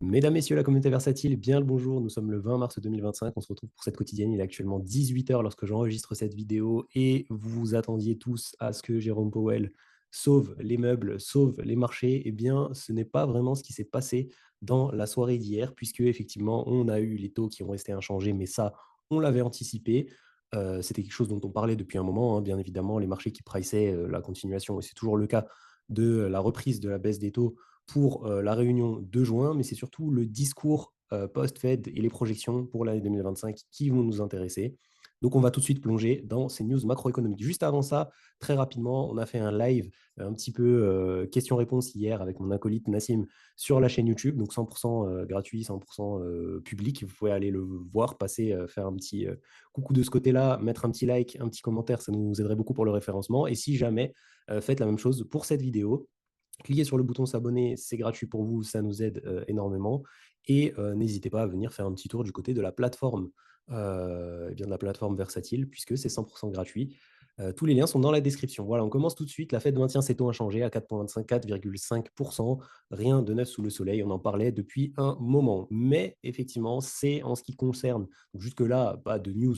Mesdames, Messieurs, la communauté versatile, bien le bonjour. Nous sommes le 20 mars 2025. On se retrouve pour cette quotidienne. Il est actuellement 18 heures lorsque j'enregistre cette vidéo et vous vous attendiez tous à ce que Jérôme Powell sauve les meubles, sauve les marchés. Eh bien, ce n'est pas vraiment ce qui s'est passé dans la soirée d'hier, puisque effectivement, on a eu les taux qui ont resté inchangés, mais ça, on l'avait anticipé. C'était quelque chose dont on parlait depuis un moment, hein, bien évidemment, les marchés qui priçaient la continuation, et c'est toujours le cas de la reprise de la baisse des taux pour la réunion de juin, mais c'est surtout le discours post-Fed et les projections pour l'année 2025 qui vont nous intéresser. Donc, on va tout de suite plonger dans ces news macroéconomiques. Juste avant ça, très rapidement, on a fait un live un petit peu question-réponse hier avec mon acolyte Nassim sur la chaîne YouTube, donc 100% gratuit, 100% public. Vous pouvez aller le voir, passer, faire un petit coucou de ce côté-là, mettre un petit like, un petit commentaire, ça nous aiderait beaucoup pour le référencement. Et si jamais, faites la même chose pour cette vidéo. Cliquez sur le bouton s'abonner, c'est gratuit pour vous, ça nous aide énormément. Et n'hésitez pas à venir faire un petit tour du côté de la plateforme, et bien de la plateforme Versatile, puisque c'est 100% gratuit. Tous les liens sont dans la description. Voilà, on commence tout de suite. La Fed maintient ses taux inchangés à 4,25, 4,5%. Rien de neuf sous le soleil, on en parlait depuis un moment. Mais effectivement, c'est en ce qui concerne, donc jusque-là, pas de news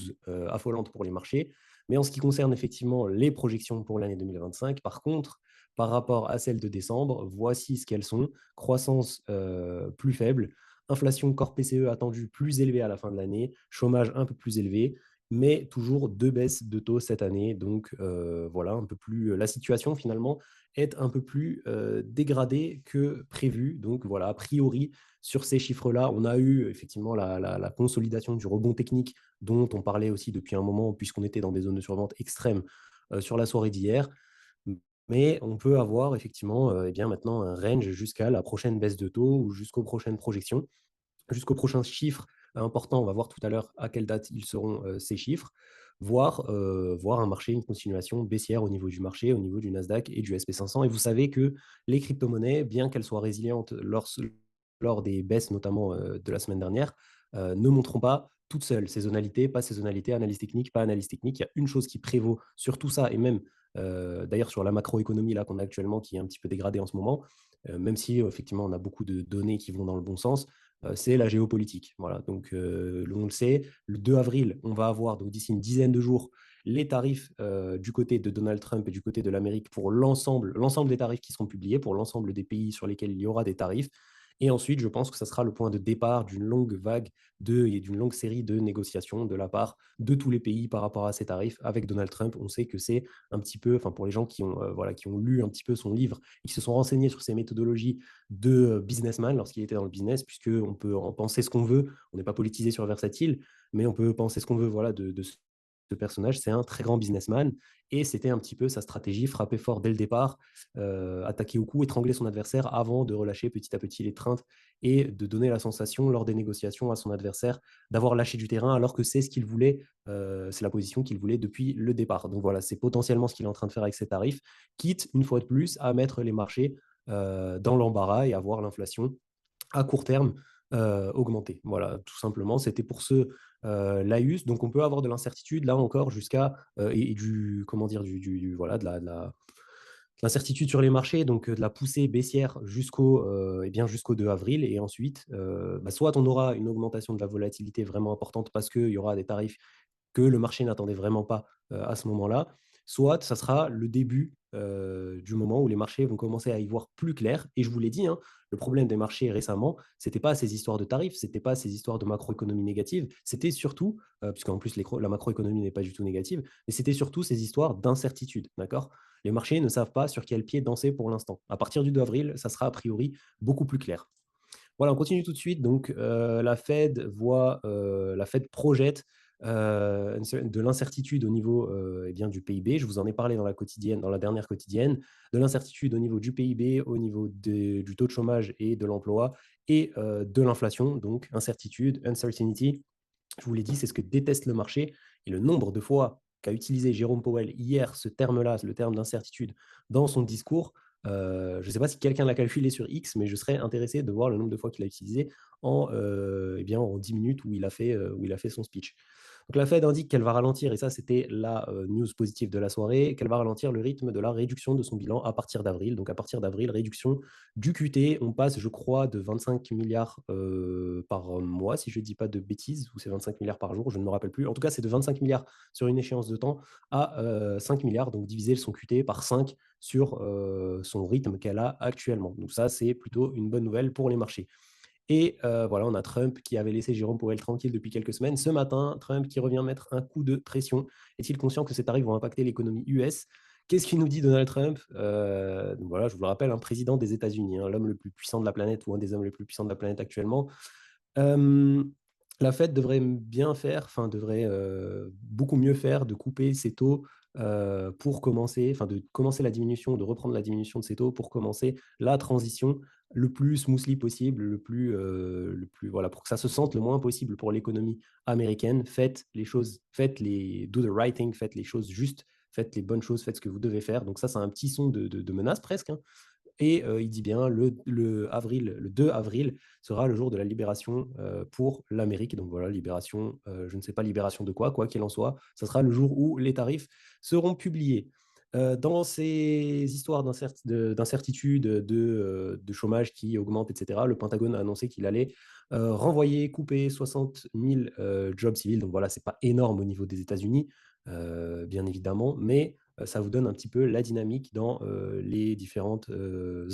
affolantes pour les marchés, mais en ce qui concerne effectivement les projections pour l'année 2025, par contre, par rapport à celles de décembre, voici ce qu'elles sont. Croissance plus faible, inflation corps PCE attendue plus élevée à la fin de l'année, chômage un peu plus élevé, mais toujours deux baisses de taux cette année. Donc voilà, un peu plus, la situation finalement est un peu plus dégradée que prévu. Donc voilà, a priori, sur ces chiffres-là, on a eu effectivement la consolidation du rebond technique dont on parlait aussi depuis un moment, puisqu'on était dans des zones de survente extrêmes sur la soirée d'hier. Mais on peut avoir effectivement, eh bien, maintenant un range jusqu'à la prochaine baisse de taux ou jusqu'aux prochaines projections, jusqu'aux prochains chiffres importants. On va voir tout à l'heure à quelle date ils seront, ces chiffres, voir un marché, une continuation baissière au niveau du marché, au niveau du Nasdaq et du SP 500. Et vous savez que les crypto-monnaies, bien qu'elles soient résilientes lors des baisses notamment, de la semaine dernière, ne montreront pas toutes seules. Saisonnalité, pas saisonnalité, analyse technique, pas analyse technique. Il y a une chose qui prévaut sur tout ça et même, d'ailleurs sur la macroéconomie là qu'on a actuellement qui est un petit peu dégradée en ce moment, même si effectivement on a beaucoup de données qui vont dans le bon sens, c'est la géopolitique. Voilà, donc on le sait, le 2 avril, on va avoir donc d'ici une dizaine de jours les tarifs du côté de Donald Trump et du côté de l'Amérique pour l'ensemble des tarifs qui seront publiés pour l'ensemble des pays sur lesquels il y aura des tarifs. Et ensuite, je pense que ça sera le point de départ d'une longue vague et d'une longue série de négociations de la part de tous les pays par rapport à ces tarifs avec Donald Trump. On sait que c'est un petit peu, enfin pour les gens qui ont, voilà, qui ont lu un petit peu son livre et qui se sont renseignés sur ses méthodologies de businessman lorsqu'il était dans le business, puisqu'on peut en penser ce qu'on veut, on n'est pas politisé sur Versatile, mais on peut penser ce qu'on veut voilà, de ce personnage. C'est un très grand businessman et c'était un petit peu sa stratégie, frapper fort dès le départ, attaquer au cou, étrangler son adversaire avant de relâcher petit à petit l'étreinte et de donner la sensation lors des négociations à son adversaire d'avoir lâché du terrain alors que c'est ce qu'il voulait, c'est la position qu'il voulait depuis le départ. Donc voilà, c'est potentiellement ce qu'il est en train de faire avec ses tarifs, quitte une fois de plus à mettre les marchés dans l'embarras et à voir l'inflation à court terme augmenter. Voilà, tout simplement, c'était pour ce laïus. Donc on peut avoir de l'incertitude là encore jusqu'à et du comment dire voilà de l'incertitude sur les marchés, donc de la poussée baissière jusqu'au 2 avril. Et ensuite, soit on aura une augmentation de la volatilité vraiment importante parce qu'il y aura des tarifs que le marché n'attendait vraiment pas à ce moment-là, soit ça sera le début du moment où les marchés vont commencer à y voir plus clair. Et je vous l'ai dit, hein, le problème des marchés récemment, c'était pas ces histoires de tarifs, c'était pas ces histoires de macroéconomie négative, c'était surtout, puisqu'en plus la macroéconomie n'est pas du tout négative, mais c'était surtout ces histoires d'incertitude, d'accord. Les marchés ne savent pas sur quel pied danser pour l'instant. À partir du 2 avril, ça sera a priori beaucoup plus clair. Voilà, on continue tout de suite. Donc, la Fed projette de l'incertitude au niveau eh bien, du PIB. Je vous en ai parlé dans la quotidienne, dans la dernière quotidienne, de l'incertitude au niveau du PIB, au niveau du taux de chômage et de l'emploi, et de l'inflation. Donc, incertitude, uncertainty. Je vous l'ai dit, c'est ce que déteste le marché. Et le nombre de fois qu'a utilisé Jérôme Powell hier ce terme-là, le terme d'incertitude, dans son discours, je ne sais pas si quelqu'un l'a calculé sur X, mais je serais intéressé de voir le nombre de fois qu'il a utilisé en 10 minutes où il a fait son speech. Donc la Fed indique qu'elle va ralentir, et ça c'était la news positive de la soirée, qu'elle va ralentir le rythme de la réduction de son bilan à partir d'avril. Donc à partir d'avril, réduction du QT, on passe je crois de 25 milliards par mois, si je ne dis pas de bêtises, ou c'est 25 milliards par jour, je ne me rappelle plus. En tout cas c'est de 25 milliards sur une échéance de temps à 5 milliards, donc diviser son QT par 5 sur son rythme qu'elle a actuellement. Donc ça c'est plutôt une bonne nouvelle pour les marchés. Et voilà, on a Trump qui avait laissé Jérôme Powell tranquille depuis quelques semaines. Ce matin, Trump qui revient mettre un coup de pression. Est-il conscient que ces tarifs vont impacter l'économie US? Qu'est-ce qu'il nous dit Donald Trump? Donc voilà, je vous le rappelle, un président des États-Unis, hein, l'homme le plus puissant de la planète ou un des hommes les plus puissants de la planète actuellement. Euh, la Fed devrait bien faire, enfin devrait beaucoup mieux faire de couper ses taux pour commencer, enfin de commencer la diminution, de reprendre la diminution de ses taux pour commencer la transition le plus smoothly possible, voilà, pour que ça se sente le moins possible pour l'économie américaine. Faites les choses, do the right thing, faites les choses justes, faites les bonnes choses, faites ce que vous devez faire. Donc ça, c'est un petit son de menace presque, hein. Et il dit bien le 2 avril sera le jour de la libération pour l'Amérique. Donc voilà, libération, je ne sais pas libération de quoi qu'il en soit, ça sera le jour où les tarifs seront publiés. Dans ces histoires d'incertitude, de chômage qui augmente, etc., le Pentagone a annoncé qu'il allait renvoyer, couper 60 000 jobs civils. Donc voilà, ce n'est pas énorme au niveau des États-Unis, bien évidemment, mais ça vous donne un petit peu la dynamique dans les différentes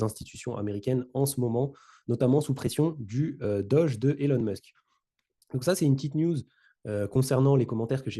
institutions américaines en ce moment, notamment sous pression du Doge de Elon Musk. Donc ça, c'est une petite news concernant les commentaires que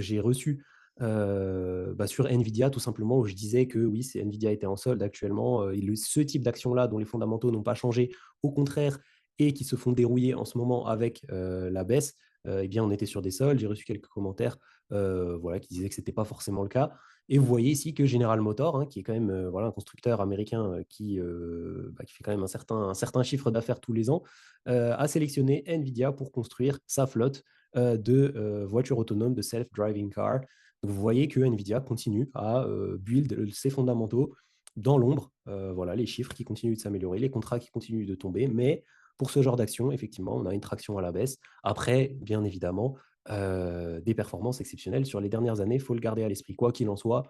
j'ai reçus sur Nvidia, tout simplement, où je disais que oui, Nvidia était en solde actuellement. Ce type d'action-là, dont les fondamentaux n'ont pas changé, au contraire, et qui se font dérouiller en ce moment avec la baisse, eh bien, on était sur des soldes. J'ai reçu quelques commentaires voilà, qui disaient que ce n'était pas forcément le cas. Et vous voyez ici que General Motors, hein, qui est quand même voilà, un constructeur américain qui fait quand même un certain chiffre d'affaires tous les ans, a sélectionné Nvidia pour construire sa flotte de voitures autonomes, de self-driving car. Donc, vous voyez que Nvidia continue à build ses fondamentaux dans l'ombre. Voilà, les chiffres qui continuent de s'améliorer, les contrats qui continuent de tomber. Mais pour ce genre d'action, effectivement, on a une traction à la baisse. Après, bien évidemment, des performances exceptionnelles sur les dernières années. Il faut le garder à l'esprit. Quoi qu'il en soit,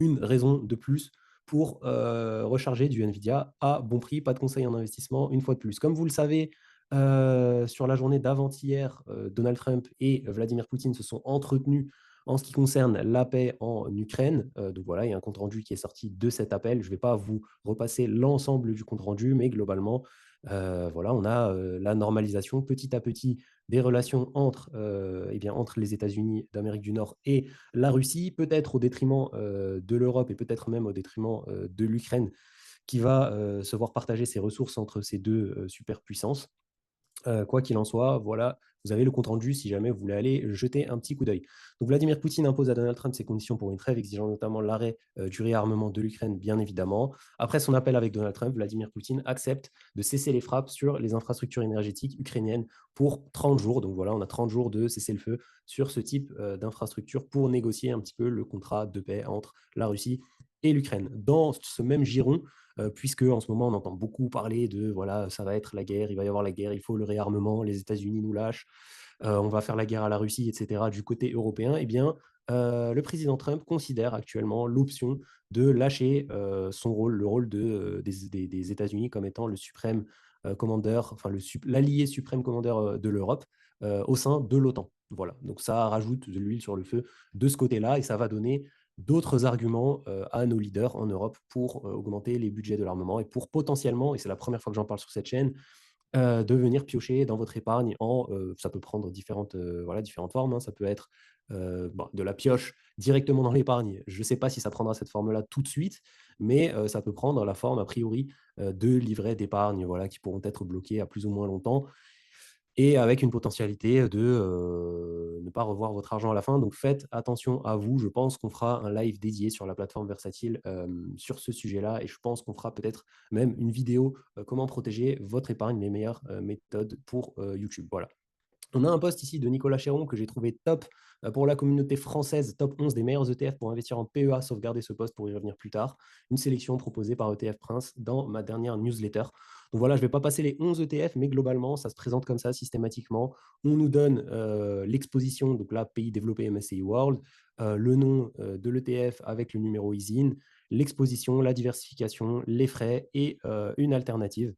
une raison de plus pour recharger du Nvidia à bon prix. Pas de conseil en investissement, une fois de plus. Comme vous le savez, sur la journée d'avant-hier, Donald Trump et Vladimir Poutine se sont entretenus en ce qui concerne la paix en Ukraine. Donc voilà, il y a un compte-rendu qui est sorti de cet appel. Je ne vais pas vous repasser l'ensemble du compte-rendu, mais globalement, voilà, on a la normalisation petit à petit des relations entre les États-Unis d'Amérique du Nord et la Russie, peut-être au détriment de l'Europe et peut-être même au détriment de l'Ukraine, qui va se voir partager ses ressources entre ces deux superpuissances. Quoi qu'il en soit, voilà, vous avez le compte-rendu si jamais vous voulez aller jeter un petit coup d'œil. Donc Vladimir Poutine impose à Donald Trump ses conditions pour une trêve, exigeant notamment l'arrêt du réarmement de l'Ukraine, bien évidemment. Après son appel avec Donald Trump, Vladimir Poutine accepte de cesser les frappes sur les infrastructures énergétiques ukrainiennes pour 30 jours. Donc voilà, on a 30 jours de cessez-le-feu sur ce type d'infrastructure pour négocier un petit peu le contrat de paix entre la Russie et l'Ukraine. Dans ce même giron, puisque en ce moment on entend beaucoup parler de voilà, ça va être la guerre, il va y avoir la guerre, il faut le réarmement, les États-Unis nous lâchent, on va faire la guerre à la Russie, etc. Du côté européen, eh bien, le président Trump considère actuellement l'option de lâcher son rôle, le rôle des États-Unis comme étant le suprême commandeur, enfin l'allié suprême commandeur de l'Europe au sein de l'OTAN. Voilà, donc ça rajoute de l'huile sur le feu de ce côté-là et ça va donner d'autres arguments à nos leaders en Europe pour augmenter les budgets de l'armement et pour potentiellement, et c'est la première fois que j'en parle sur cette chaîne, de venir piocher dans votre épargne ça peut prendre différentes formes, hein. Ça peut être de la pioche directement dans l'épargne. Je ne sais pas si ça prendra cette forme-là tout de suite, mais ça peut prendre la forme, a priori, de livrets d'épargne voilà, qui pourront être bloqués à plus ou moins longtemps et avec une potentialité de ne pas revoir votre argent à la fin. Donc faites attention à vous. Je pense qu'on fera un live dédié sur la plateforme Versatile sur ce sujet-là et je pense qu'on fera peut-être même une vidéo comment protéger votre épargne, les meilleures méthodes pour YouTube. Voilà. On a un post ici de Nicolas Chéron que j'ai trouvé top pour la communauté française, top 11 des meilleurs ETF pour investir en PEA. Sauvegardez ce post pour y revenir plus tard. Une sélection proposée par ETF Prince dans ma dernière newsletter. Donc voilà, je ne vais pas passer les 11 ETF, mais globalement, ça se présente comme ça systématiquement. On nous donne l'exposition, donc là, pays développé MSCI World, le nom de l'ETF avec le numéro ISIN, l'exposition, la diversification, les frais et une alternative.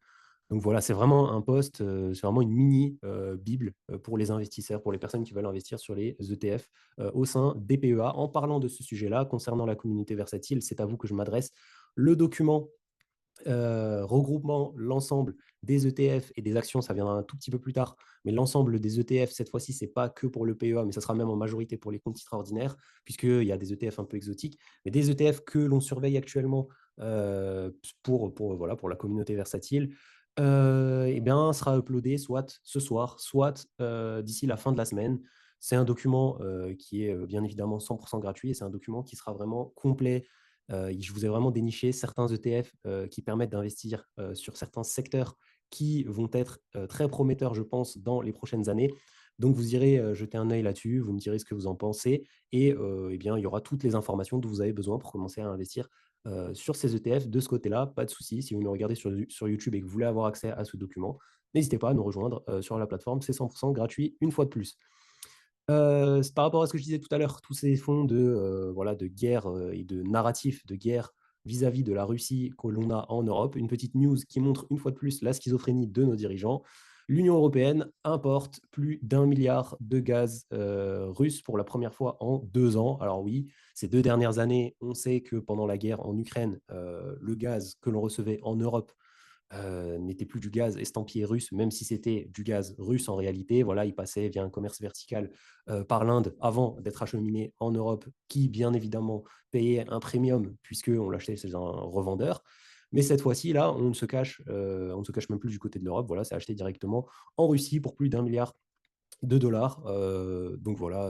Donc voilà, c'est vraiment un poste, c'est vraiment une mini bible pour les investisseurs, pour les personnes qui veulent investir sur les ETF au sein des PEA. En parlant de ce sujet-là, concernant la communauté versatile, c'est à vous que je m'adresse. Le document regroupement l'ensemble des ETF et des actions, ça viendra un tout petit peu plus tard, mais l'ensemble des ETF, cette fois-ci, ce n'est pas que pour le PEA, mais ça sera même en majorité pour les comptes titres ordinaires, puisqu'il y a des ETF un peu exotiques, mais des ETF que l'on surveille actuellement voilà, pour la communauté versatile, eh bien, sera uploadé soit ce soir, soit d'ici la fin de la semaine. C'est un document qui est bien évidemment 100% gratuit et c'est un document qui sera vraiment complet. Je vous ai vraiment déniché certains ETF qui permettent d'investir sur certains secteurs qui vont être très prometteurs, je pense, dans les prochaines années. Donc, vous irez jeter un œil là-dessus, vous me direz ce que vous en pensez, et eh bien, il y aura toutes les informations dont vous avez besoin pour commencer à investir sur ces ETF de ce côté-là. Pas de souci, si vous nous regardez sur YouTube et que vous voulez avoir accès à ce document, n'hésitez pas à nous rejoindre sur la plateforme, c'est 100% gratuit une fois de plus. Par rapport à ce que je disais tout à l'heure, tous ces fonds voilà, de guerre et de narratif de guerre vis-à-vis de la Russie que l'on a en Europe, une petite news qui montre une fois de plus la schizophrénie de nos dirigeants. L'Union européenne importe plus d'1 milliard de gaz russe pour la première fois en 2 ans. Alors oui, ces 2 dernières années, on sait que pendant la guerre en Ukraine, le gaz que l'on recevait en Europe n'était plus du gaz estampillé russe, même si c'était du gaz russe en réalité. Voilà, il passait via un commerce vertical par l'Inde avant d'être acheminé en Europe, qui bien évidemment payait un premium puisqu'on l'achetait chez un revendeur. Mais cette fois-ci, là, on ne se cache même plus du côté de l'Europe. Voilà, c'est acheté directement en Russie pour plus d'1 milliard de dollars. Donc voilà,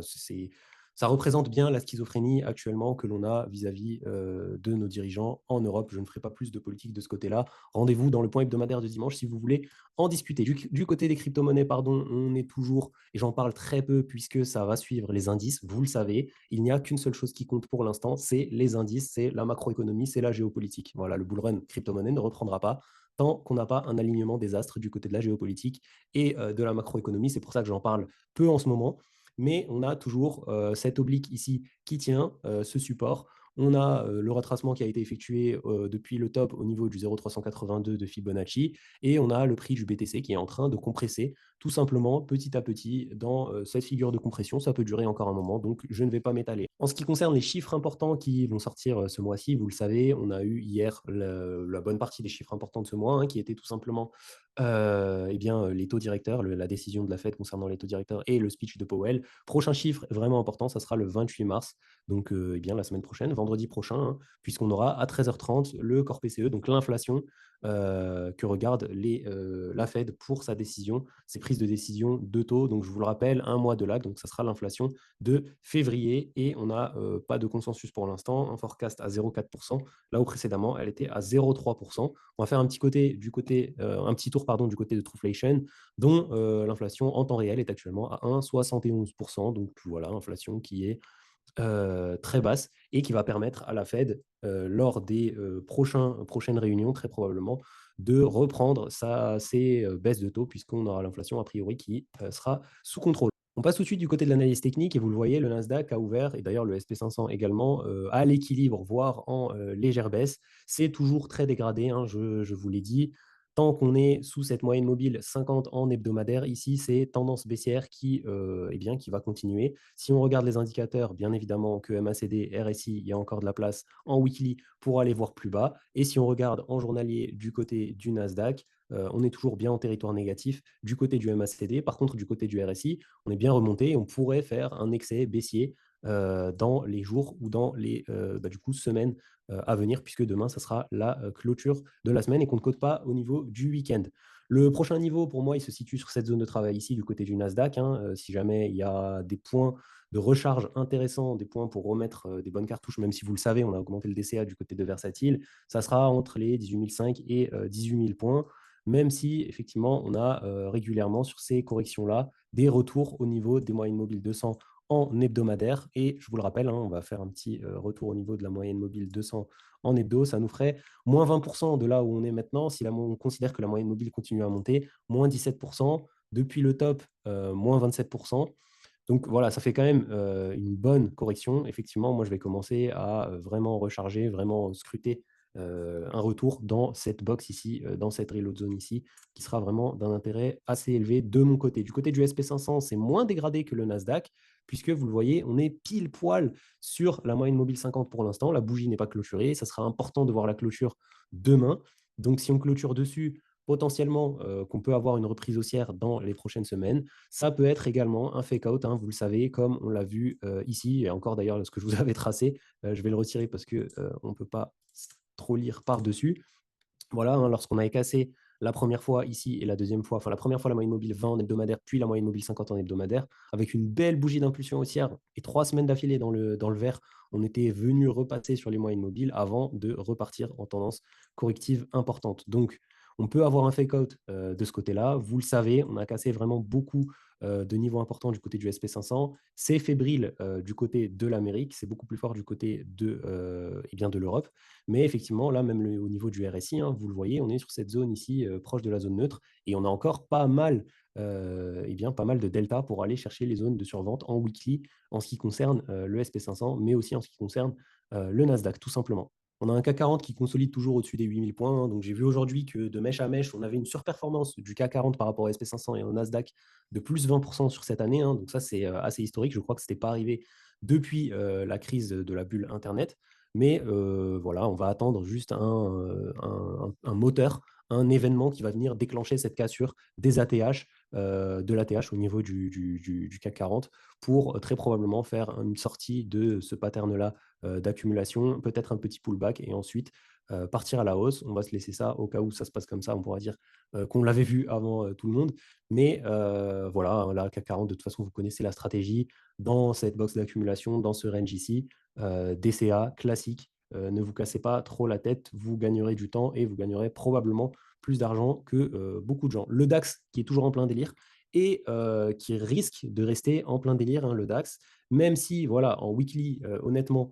ça représente bien la schizophrénie actuellement que l'on a vis-à-vis de nos dirigeants en Europe. Je ne ferai pas plus de politique de ce côté-là. Rendez-vous dans le point hebdomadaire de dimanche si vous voulez en discuter. Du côté des crypto-monnaies, pardon, on est toujours, et j'en parle très peu puisque ça va suivre les indices, vous le savez, il n'y a qu'une seule chose qui compte pour l'instant, c'est les indices, c'est la macroéconomie, c'est la géopolitique. Voilà, le bull run crypto-monnaie ne reprendra pas tant qu'on n'a pas un alignement des astres du côté de la géopolitique et de la macroéconomie. C'est pour ça que j'en parle peu en ce moment, mais on a toujours cette oblique ici qui tient ce support. On a le retracement qui a été effectué depuis le top au niveau du 0,382 de Fibonacci et on a le prix du BTC qui est en train de compresser tout simplement petit à petit dans cette figure de compression. Ça peut durer encore un moment, donc je ne vais pas m'étaler. En ce qui concerne les chiffres importants qui vont sortir ce mois-ci, vous le savez, on a eu hier la bonne partie des chiffres importants de ce mois, qui étaient tout simplement eh bien, les taux directeurs, la décision de la Fed concernant les taux directeurs et le speech de Powell. Prochain chiffre vraiment important, ça sera le 28 mars, donc eh bien, la semaine prochaine, vendredi prochain, puisqu'on aura à 13h30 le corps PCE, donc l'inflation que regarde la Fed pour sa décision, ses prises de décision de taux. Donc je vous le rappelle, un mois de lag, donc ça sera l'inflation de février et on n'a pas de consensus pour l'instant, un forecast à 0,4%, là où précédemment elle était à 0,3%. On va faire un petit tour du côté de Trueflation, dont l'inflation en temps réel est actuellement à 1,71%. Donc voilà, inflation qui est très basse et qui va permettre à la Fed, lors des prochaines réunions, très probablement, de reprendre ses baisses de taux, puisqu'on aura l'inflation a priori qui sera sous contrôle. On passe tout de suite du côté de l'analyse technique et vous le voyez, le Nasdaq a ouvert, et d'ailleurs le SP500 également, à l'équilibre, voire en légère baisse. C'est toujours très dégradé, je vous l'ai dit. Tant qu'on est sous cette moyenne mobile 50 en hebdomadaire, ici, c'est tendance baissière qui va continuer. Si on regarde les indicateurs, bien évidemment que MACD, RSI, il y a encore de la place en weekly pour aller voir plus bas. Et si on regarde en journalier du côté du Nasdaq, on est toujours bien en territoire négatif du côté du MACD. Par contre, du côté du RSI, on est bien remonté et on pourrait faire un excès baissier dans les jours ou dans les semaines à venir, puisque demain, ça sera la clôture de la semaine et qu'on ne cote pas au niveau du week-end. Le prochain niveau, pour moi, il se situe sur cette zone de travail ici, du côté du Nasdaq. Si jamais il y a des points de recharge intéressants, des points pour remettre des bonnes cartouches, même si vous le savez, on a augmenté le DCA du côté de Versatile, ça sera entre les 18 500 et 18 000 points. même si effectivement on a régulièrement sur ces corrections-là des retours au niveau des moyennes mobiles 200 en hebdomadaire. Et je vous le rappelle, hein, on va faire un petit retour au niveau de la moyenne mobile 200 en hebdo. Ça nous ferait moins 20% de là où on est maintenant. Si on considère que la moyenne mobile continue à monter, moins 17%. Depuis le top, moins 27%. Donc voilà, ça fait quand même une bonne correction. Effectivement, moi, je vais commencer à vraiment recharger, vraiment scruter un retour dans cette box ici, dans cette reload zone ici, qui sera vraiment d'un intérêt assez élevé de mon côté. Du côté du SP500, c'est moins dégradé que le Nasdaq, puisque vous le voyez, on est pile poil sur la moyenne mobile 50 pour l'instant. La bougie n'est pas clôturée. Ça sera important de voir la clôture demain. Donc, si on clôture dessus, potentiellement qu'on peut avoir une reprise haussière dans les prochaines semaines. Ça peut être également un fake-out, hein, vous le savez, comme on l'a vu ici, et encore d'ailleurs ce que je vous avais tracé. Je vais le retirer parce qu'on ne peut pas trop lire par-dessus. Voilà, hein, lorsqu'on avait cassé la première fois ici et la deuxième fois, enfin la première fois la moyenne mobile 20 en hebdomadaire, puis la moyenne mobile 50 en hebdomadaire, avec une belle bougie d'impulsion haussière et 3 semaines d'affilée dans le vert, on était venu repasser sur les moyennes mobiles avant de repartir en tendance corrective importante. Donc, on peut avoir un fake-out de ce côté-là. Vous le savez, on a cassé vraiment beaucoup de niveaux importants du côté du SP500. C'est fébrile du côté de l'Amérique, c'est beaucoup plus fort du côté eh bien de l'Europe. Mais effectivement, là, même au niveau du RSI, hein, vous le voyez, on est sur cette zone ici, proche de la zone neutre, et on a encore pas mal de delta pour aller chercher les zones de survente en weekly en ce qui concerne le SP500, mais aussi en ce qui concerne le Nasdaq, tout simplement. On a un CAC 40 qui consolide toujours au-dessus des 8000 points. Hein. Donc, j'ai vu aujourd'hui que de mèche à mèche, on avait une surperformance du CAC 40 par rapport au SP500 et au Nasdaq de plus 20% sur cette année. Hein. Donc, ça, c'est assez historique. Je crois que ce n'était pas arrivé depuis la crise de la bulle Internet. Mais voilà, on va attendre juste un moteur, un événement qui va venir déclencher cette cassure des ATH, de l'ATH au niveau du CAC 40 pour très probablement faire une sortie de ce pattern-là d'accumulation, peut-être un petit pullback et ensuite partir à la hausse. On va se laisser ça au cas où ça se passe comme ça. On pourra dire qu'on l'avait vu avant tout le monde. Mais voilà, hein, là, CAC 40, de toute façon, vous connaissez la stratégie dans cette box d'accumulation, dans ce range ici. DCA classique. Ne vous cassez pas trop la tête, vous gagnerez du temps et vous gagnerez probablement plus d'argent que beaucoup de gens. Le DAX qui est toujours en plein délire et qui risque de rester en plein délire, hein, le DAX, même si, voilà, en weekly, honnêtement,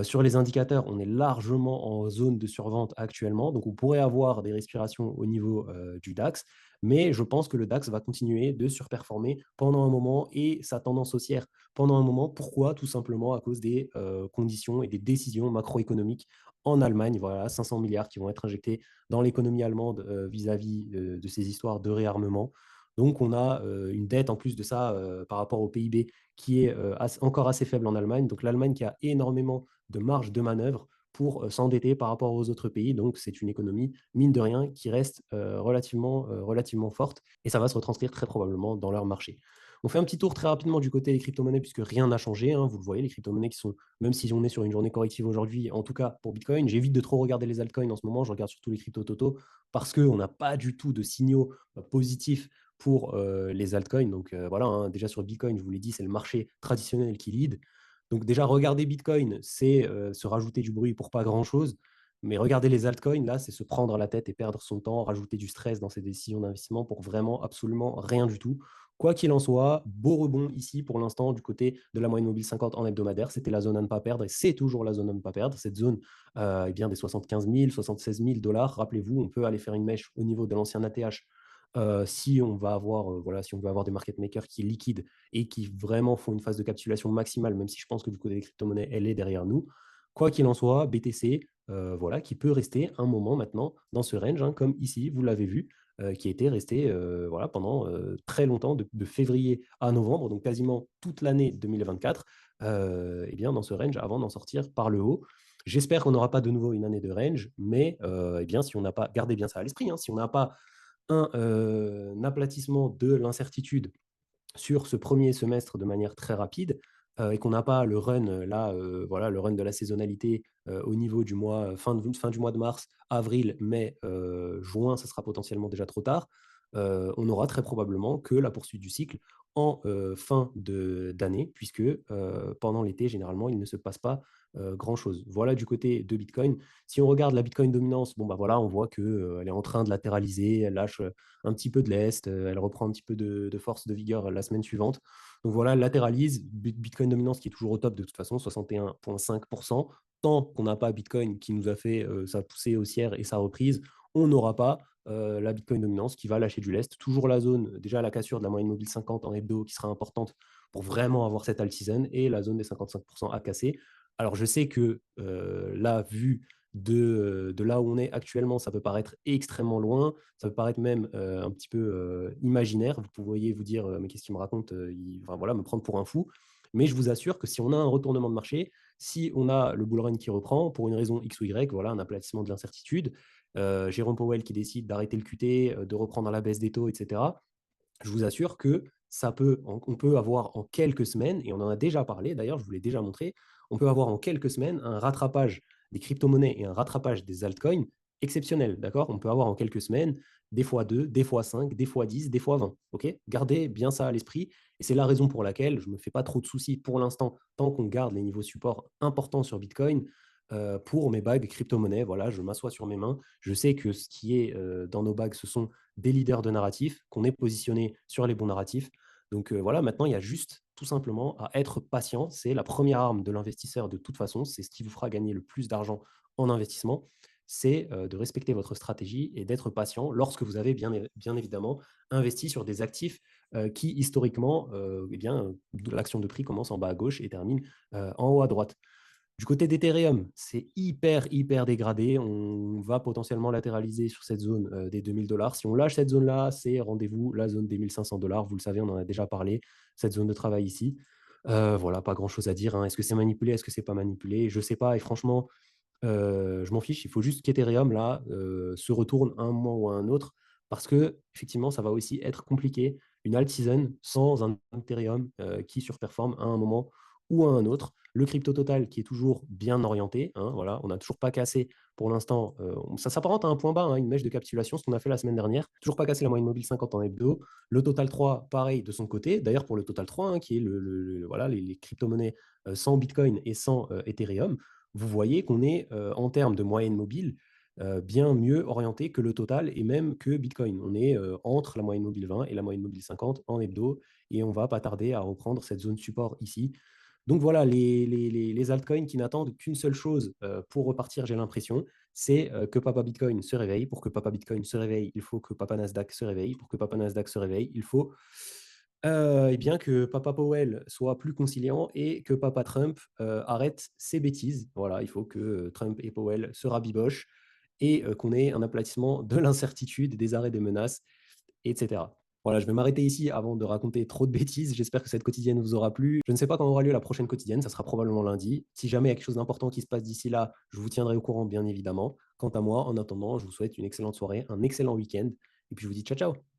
sur les indicateurs, on est largement en zone de survente actuellement, donc on pourrait avoir des respirations au niveau du DAX, mais je pense que le DAX va continuer de surperformer pendant un moment et sa tendance haussière pendant un moment. Pourquoi? Tout simplement à cause des conditions et des décisions macroéconomiques en Allemagne. Voilà, 500 milliards qui vont être injectés dans l'économie allemande vis-à-vis de ces histoires de réarmement. Donc on a une dette en plus de ça par rapport au PIB qui est encore assez faible en Allemagne. Donc l'Allemagne qui a énormément de marge de manœuvre pour s'endetter par rapport aux autres pays. Donc, c'est une économie, mine de rien, qui reste relativement forte et ça va se retranscrire très probablement dans leur marché. On fait un petit tour très rapidement du côté des crypto-monnaies puisque rien n'a changé. Hein, vous le voyez, les crypto-monnaies qui sont, même si on est sur une journée corrective aujourd'hui, en tout cas pour Bitcoin, j'évite de trop regarder les altcoins en ce moment. Je regarde surtout les crypto-totaux parce qu'on n'a pas du tout de signaux positifs pour les altcoins. Donc voilà, hein, déjà sur Bitcoin, je vous l'ai dit, c'est le marché traditionnel qui lead. Donc déjà, regarder Bitcoin, c'est se rajouter du bruit pour pas grand-chose. Mais regarder les altcoins, là, c'est se prendre la tête et perdre son temps, rajouter du stress dans ses décisions d'investissement pour vraiment absolument rien du tout. Quoi qu'il en soit, beau rebond ici pour l'instant du côté de la moyenne mobile 50 en hebdomadaire. C'était la zone à ne pas perdre et c'est toujours la zone à ne pas perdre. Cette zone eh bien, des 75 000, 76 000 dollars. Rappelez-vous, on peut aller faire une mèche au niveau de l'ancien ATH si on va avoir, voilà, si on veut avoir des market makers qui liquident et qui vraiment font une phase de capitulation maximale, même si je pense que du côté des crypto-monnaies, elle est derrière nous. Quoi qu'il en soit, BTC, voilà, qui peut rester un moment maintenant dans ce range, hein, comme ici, vous l'avez vu, qui était resté voilà, pendant très longtemps, de février à novembre, donc quasiment toute l'année 2024, eh bien, dans ce range avant d'en sortir par le haut. J'espère qu'on n'aura pas de nouveau une année de range, mais eh bien, si on n'a pas, gardez bien ça à l'esprit, hein, si on n'a pas un aplatissement de l'incertitude sur ce premier semestre de manière très rapide et qu'on n'a pas le run là, voilà, le run de la saisonnalité au niveau du mois fin du mois de mars, avril, mai, juin, ça sera potentiellement déjà trop tard. on aura très probablement que la poursuite du cycle en fin d'année, puisque pendant l'été, généralement, il ne se passe pas grand-chose. Voilà du côté de Bitcoin. Si on regarde la Bitcoin dominance, bon, bah voilà, on voit qu'elle est en train de latéraliser, elle lâche un petit peu de lest, elle reprend un petit peu de force, de vigueur la semaine suivante. Donc voilà, elle latéralise. Bitcoin dominance qui est toujours au top de toute façon, 61,5%. Tant qu'on n'a pas Bitcoin qui nous a fait sa poussée haussière et sa reprise, on n'aura pas la Bitcoin dominance qui va lâcher du lest. Toujours la zone, déjà la cassure de la moyenne mobile 50 en hebdo qui sera importante pour vraiment avoir cette alt-season et la zone des 55% à casser. Alors je sais que là, vu de là où on est actuellement, ça peut paraître extrêmement loin, ça peut paraître même un petit peu imaginaire. Vous pourriez vous dire, mais qu'est-ce qu'il me raconte enfin, voilà, me prendre pour un fou. Mais je vous assure que si on a un retournement de marché, si on a le bull run qui reprend, pour une raison X ou Y, voilà, un aplatissement de l'incertitude, Jérôme Powell qui décide d'arrêter le QT, de reprendre à la baisse des taux, etc., je vous assure que on peut avoir en quelques semaines, et on en a déjà parlé d'ailleurs, je vous l'ai déjà montré, on peut avoir en quelques semaines un rattrapage des crypto-monnaies et un rattrapage des altcoins exceptionnel, d'accord? On peut avoir en quelques semaines des fois 2, des fois 5, des fois 10, des fois 20, ok? Gardez bien ça à l'esprit, et c'est la raison pour laquelle je ne me fais pas trop de soucis pour l'instant, tant qu'on garde les niveaux support importants sur Bitcoin, pour mes bagues crypto-monnaies, voilà, je m'assois sur mes mains, je sais que ce qui est dans nos bagues, ce sont des leaders de narratifs, qu'on est positionné sur les bons narratifs. Donc voilà, maintenant, il y a juste tout simplement à être patient. C'est la première arme de l'investisseur de toute façon. C'est ce qui vous fera gagner le plus d'argent en investissement. C'est de respecter votre stratégie et d'être patient lorsque vous avez bien évidemment investi sur des actifs qui, historiquement, eh bien, l'action de prix commence en bas à gauche et termine en haut à droite. Du côté d'Ethereum, c'est hyper dégradé. On va potentiellement latéraliser sur cette zone des 2000 $. Si on lâche cette zone-là, c'est rendez-vous la zone des 1500 $. Vous le savez, on en a déjà parlé, cette zone de travail ici. Voilà, pas grand-chose à dire, hein. Est-ce que c'est manipulé? Est-ce que c'est pas manipulé? Je ne sais pas. Et franchement, je m'en fiche. Il faut juste qu'Ethereum, là, se retourne à un moment ou à un autre. Parce que, effectivement, ça va aussi être compliqué. Une alt season sans un Ethereum qui surperforme à un moment ou à un autre. Le crypto total qui est toujours bien orienté, hein, voilà, on n'a toujours pas cassé pour l'instant. Ça s'apparente à un point bas, hein, une mèche de capitulation, ce qu'on a fait la semaine dernière. Toujours pas cassé la moyenne mobile 50 en hebdo. Le total 3, pareil de son côté. D'ailleurs, pour le total 3, hein, qui est voilà, les crypto-monnaies sans Bitcoin et sans Ethereum, vous voyez qu'on est en termes de moyenne mobile bien mieux orienté que le total et même que Bitcoin. On est entre la moyenne mobile 20 et la moyenne mobile 50 en hebdo et on va pas tarder à reprendre cette zone support ici. Donc voilà, les altcoins qui n'attendent qu'une seule chose pour repartir, j'ai l'impression, c'est que Papa Bitcoin se réveille. Pour que Papa Bitcoin se réveille, il faut que Papa Nasdaq se réveille. Pour que Papa Nasdaq se réveille, il faut eh bien que Papa Powell soit plus conciliant et que Papa Trump arrête ses bêtises. Voilà, il faut que Trump et Powell se rabibochent et qu'on ait un aplatissement de l'incertitude, des arrêts des menaces, etc. Voilà, je vais m'arrêter ici avant de raconter trop de bêtises. J'espère que cette quotidienne vous aura plu. Je ne sais pas quand aura lieu la prochaine quotidienne, ça sera probablement lundi. Si jamais il y a quelque chose d'important qui se passe d'ici là, je vous tiendrai au courant, bien évidemment. Quant à moi, en attendant, je vous souhaite une excellente soirée, un excellent week-end, et puis je vous dis ciao ciao.